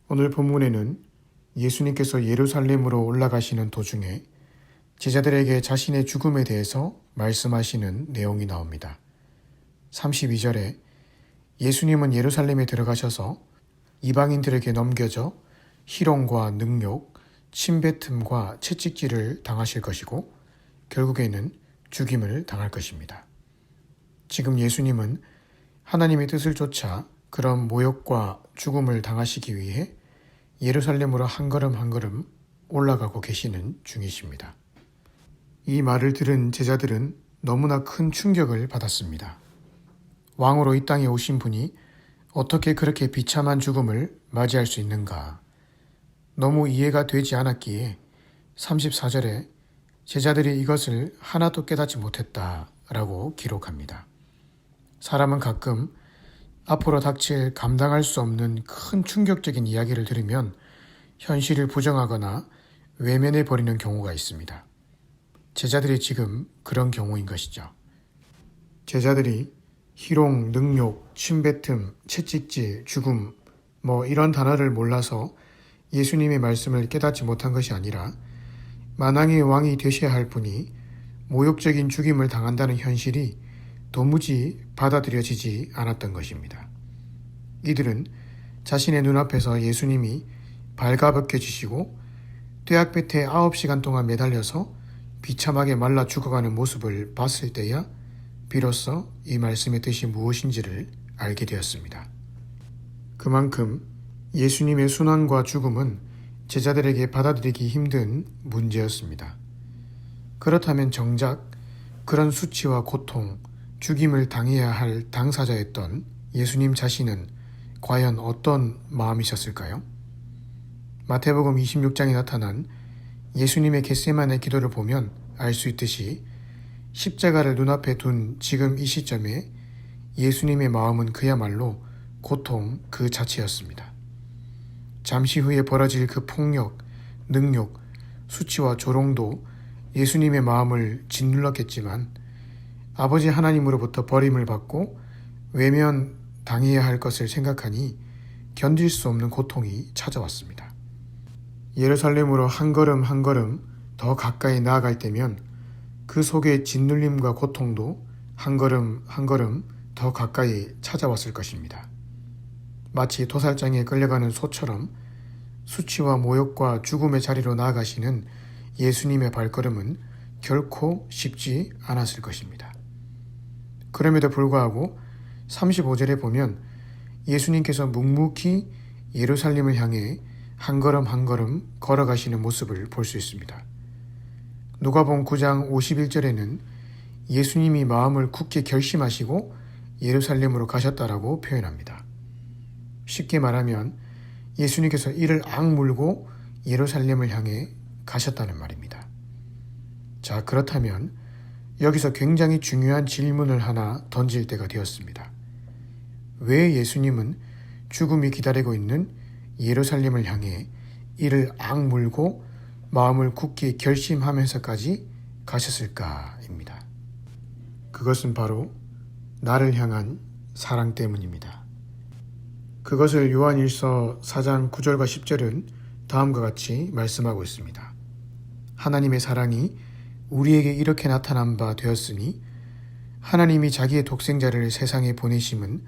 오늘 본문에는 예수님께서 예루살렘으로 올라가시는 도중에 제자들에게 자신의 죽음에 대해서 말씀하시는 내용이 나옵니다. 32절에 예수님은 예루살렘에 들어가셔서 이방인들에게 넘겨져 희롱과 능욕, 침뱉음과 채찍질을 당하실 것이고 결국에는 죽임을 당할 것입니다. 지금 예수님은 하나님의 뜻을 쫓아 그런 모욕과 죽음을 당하시기 위해 예루살렘으로 한 걸음 한 걸음 올라가고 계시는 중이십니다. 이 말을 들은 제자들은 너무나 큰 충격을 받았습니다. 왕으로 이 땅에 오신 분이 어떻게 그렇게 비참한 죽음을 맞이할 수 있는가? 너무 이해가 되지 않았기에 34절에 제자들이 이것을 하나도 깨닫지 못했다라고 기록합니다. 사람은 가끔 앞으로 닥칠 감당할 수 없는 큰 충격적인 이야기를 들으면 현실을 부정하거나 외면해버리는 경우가 있습니다. 제자들이 지금 그런 경우인 것이죠. 제자들이 희롱, 능욕, 침뱉음, 채찍질, 죽음 이런 단어를 몰라서 예수님의 말씀을 깨닫지 못한 것이 아니라 만왕의 왕이 되셔야 할 분이 모욕적인 죽임을 당한다는 현실이 도무지 받아들여지지 않았던 것입니다. 이들은 자신의 눈앞에서 예수님이 발가벗겨지시고 뙤약볕에 9시간 동안 매달려서 비참하게 말라 죽어가는 모습을 봤을 때야 비로소 이 말씀의 뜻이 무엇인지를 알게 되었습니다. 그만큼 예수님의 순환과 죽음은 제자들에게 받아들이기 힘든 문제였습니다. 그렇다면 정작 그런 수치와 고통, 죽임을 당해야 할 당사자였던 예수님 자신은 과연 어떤 마음이셨을까요? 마태복음 26장에 나타난 예수님의 겟세마네 기도를 보면 알 수 있듯이 십자가를 눈앞에 둔 지금 이 시점에 예수님의 마음은 그야말로 고통 그 자체였습니다. 잠시 후에 벌어질 그 폭력, 능욕, 수치와 조롱도 예수님의 마음을 짓눌렀겠지만 아버지 하나님으로부터 버림을 받고 외면 당해야 할 것을 생각하니 견딜 수 없는 고통이 찾아왔습니다. 예루살렘으로 한 걸음 한 걸음 더 가까이 나아갈 때면 그 속의 짓눌림과 고통도 한 걸음 한 걸음 더 가까이 찾아왔을 것입니다. 마치 도살장에 끌려가는 소처럼 수치와 모욕과 죽음의 자리로 나아가시는 예수님의 발걸음은 결코 쉽지 않았을 것입니다. 그럼에도 불구하고 35절에 보면 예수님께서 묵묵히 예루살렘을 향해 한 걸음 한 걸음 걸어가시는 모습을 볼 수 있습니다. 누가복음 9장 51절에는 예수님이 마음을 굳게 결심하시고 예루살렘으로 가셨다라고 표현합니다. 쉽게 말하면 예수님께서 이를 악물고 예루살렘을 향해 가셨다는 말입니다. 자, 그렇다면 여기서 굉장히 중요한 질문을 하나 던질 때가 되었습니다. 왜 예수님은 죽음이 기다리고 있는 예루살렘을 향해 이를 악물고 마음을 굳게 결심하면서까지 가셨을까입니다. 그것은 바로 나를 향한 사랑 때문입니다. 그것을 요한일서 4장 9절과 10절은 다음과 같이 말씀하고 있습니다. 하나님의 사랑이 우리에게 이렇게 나타난 바 되었으니 하나님이 자기의 독생자를 세상에 보내심은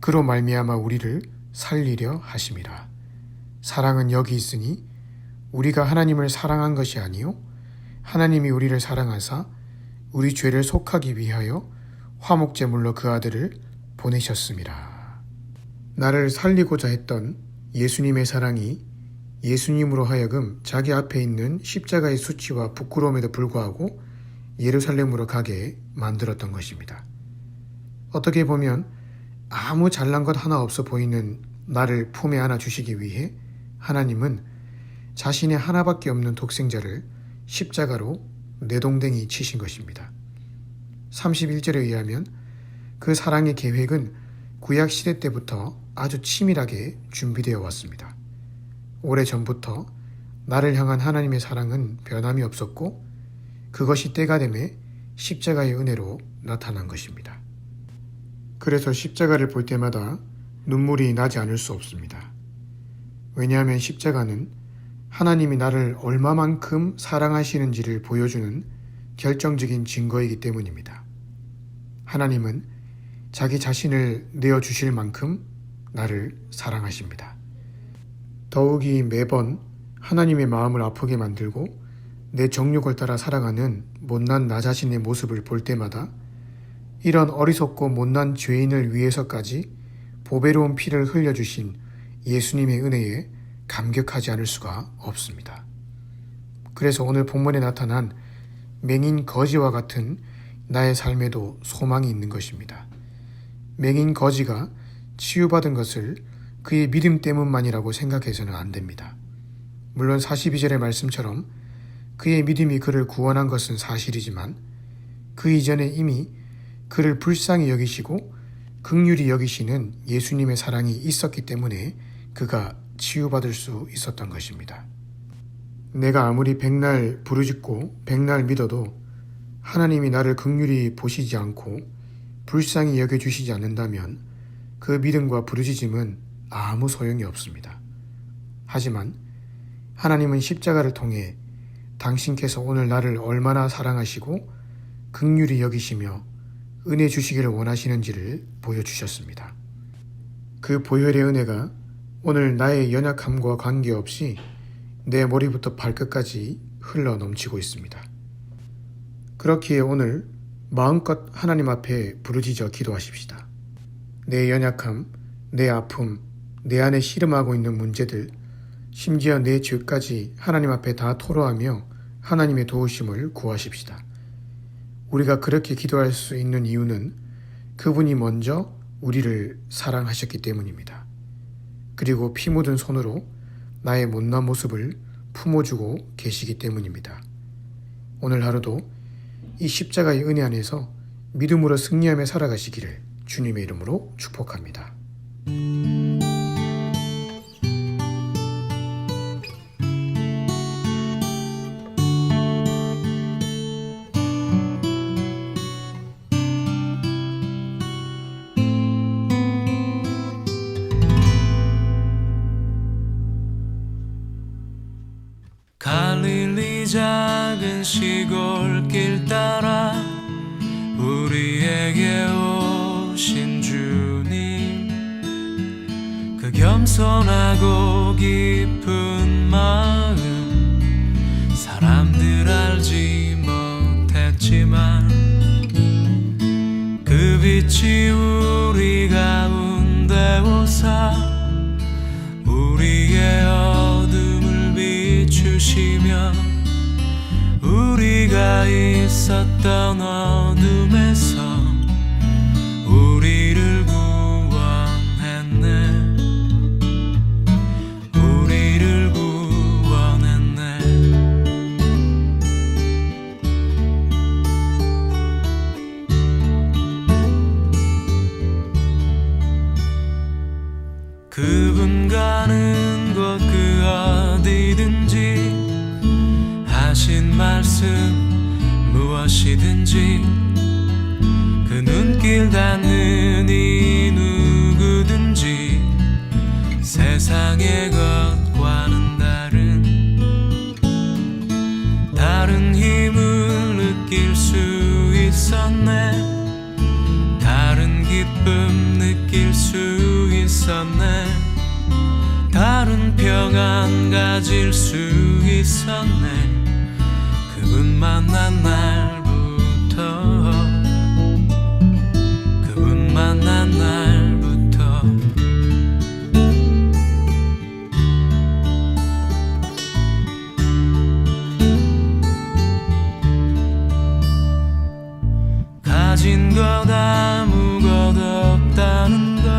그로 말미암아 우리를 살리려 하심이라. 사랑은 여기 있으니 우리가 하나님을 사랑한 것이 아니요 하나님이 우리를 사랑하사 우리 죄를 속하기 위하여 화목제물로 그 아들을 보내셨음이라. 나를 살리고자 했던 예수님의 사랑이 예수님으로 하여금 자기 앞에 있는 십자가의 수치와 부끄러움에도 불구하고 예루살렘으로 가게 만들었던 것입니다. 어떻게 보면 아무 잘난 것 하나 없어 보이는 나를 품에 안아 주시기 위해 하나님은 자신의 하나밖에 없는 독생자를 십자가로 내동댕이 치신 것입니다. 31절에 의하면 그 사랑의 계획은 구약시대 때부터 아주 치밀하게 준비되어 왔습니다. 오래전부터 나를 향한 하나님의 사랑은 변함이 없었고 그것이 때가 되매 십자가의 은혜로 나타난 것입니다. 그래서 십자가를 볼 때마다 눈물이 나지 않을 수 없습니다. 왜냐하면 십자가는 하나님이 나를 얼마만큼 사랑하시는지를 보여주는 결정적인 증거이기 때문입니다. 하나님은 자기 자신을 내어주실 만큼 나를 사랑하십니다. 더욱이 매번 하나님의 마음을 아프게 만들고 내 정욕을 따라 살아가는 못난 나 자신의 모습을 볼 때마다 이런 어리석고 못난 죄인을 위해서까지 보배로운 피를 흘려주신 예수님의 은혜에 감격하지 않을 수가 없습니다. 그래서 오늘 본문에 나타난 맹인 거지와 같은 나의 삶에도 소망이 있는 것입니다. 맹인 거지가 치유받은 것을 그의 믿음 때문만이라고 생각해서는 안 됩니다. 물론 42절의 말씀처럼 그의 믿음이 그를 구원한 것은 사실이지만 그 이전에 이미 그를 불쌍히 여기시고 긍휼히 여기시는 예수님의 사랑이 있었기 때문에 그가 치유받을 수 있었던 것입니다. 내가 아무리 백날 부르짖고 백날 믿어도 하나님이 나를 긍휼히 보시지 않고 불쌍히 여겨주시지 않는다면 그 믿음과 부르짖음은 아무 소용이 없습니다. 하지만 하나님은 십자가를 통해 당신께서 오늘 나를 얼마나 사랑하시고 긍휼히 여기시며 은혜 주시기를 원하시는지를 보여주셨습니다. 그 보혈의 은혜가 오늘 나의 연약함과 관계없이 내 머리부터 발끝까지 흘러 넘치고 있습니다. 그렇기에 오늘 마음껏 하나님 앞에 부르짖어 기도하십시다. 내 연약함, 내 아픔, 내 안에 씨름하고 있는 문제들, 심지어 내 죄까지 하나님 앞에 다 토로하며 하나님의 도우심을 구하십시다. 우리가 그렇게 기도할 수 있는 이유는 그분이 먼저 우리를 사랑하셨기 때문입니다. 그리고 피 묻은 손으로 나의 못난 모습을 품어주고 계시기 때문입니다. 오늘 하루도 이 십자가의 은혜 안에서 믿음으로 승리하며 살아가시기를 주님의 이름으로 축복합니다. 갈릴리 작은 시골길 따라 우리에게 오신 주님, 그 겸손하고 깊은 마음 사람들 알지 못했지만 그 빛이 우리 가운데 오사 우리의 어둠을 비추시며 우리가 있었던 어둠에서 우리를 구원했네. 우리를 구원했네. 그분 가는 곳 그 어디든지 하신 말씀 무엇이든지 그 눈길 닿는 이 누구든지 세상의 것과는 다른 힘을 느낄 수 있었네. 다른 기쁨 느낄 수 있었네. 다른 평안 가질 수 있었네. 그분 만난 날부터, 그분 만난 날부터 가진 것 아무것도 없다는 것,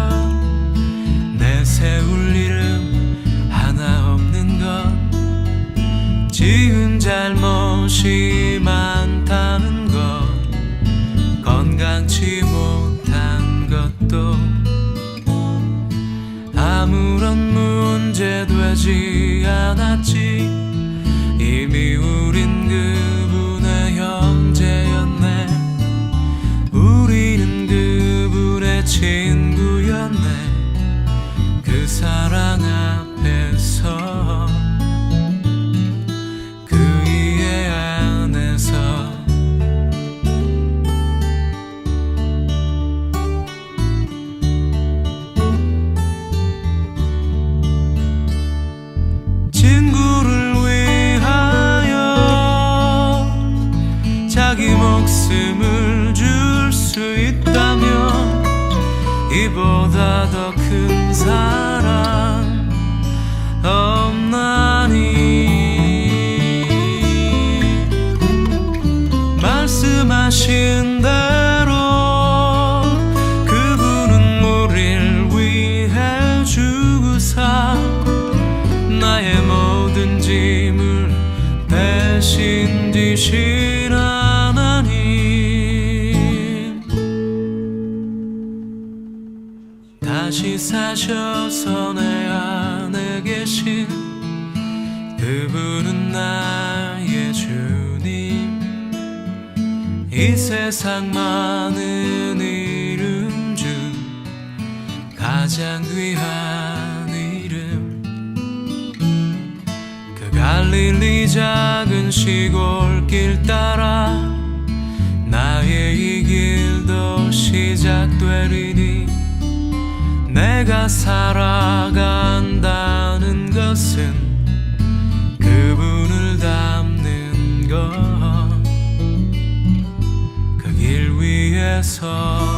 내세울 이름 하나 없는 것, 지은 잘못이 많다는 것, 건강치 못한 것도 아무런 문제 되지 않았지. 이미 우린 그분의 형제였네. 우리는 그분의 친구였네. 그 사랑 앞에서 지신 하나님, 다시 사셔서 내 안에 계신 그분은 나의 주님. 이 세상 많은 이름 중 가장 귀한 이름, 그 갈릴리 작은 시골길 따라 나의 이 길도 시작되리니, 내가 살아간다는 것은 그분을 닮는 것, 그 길 위에서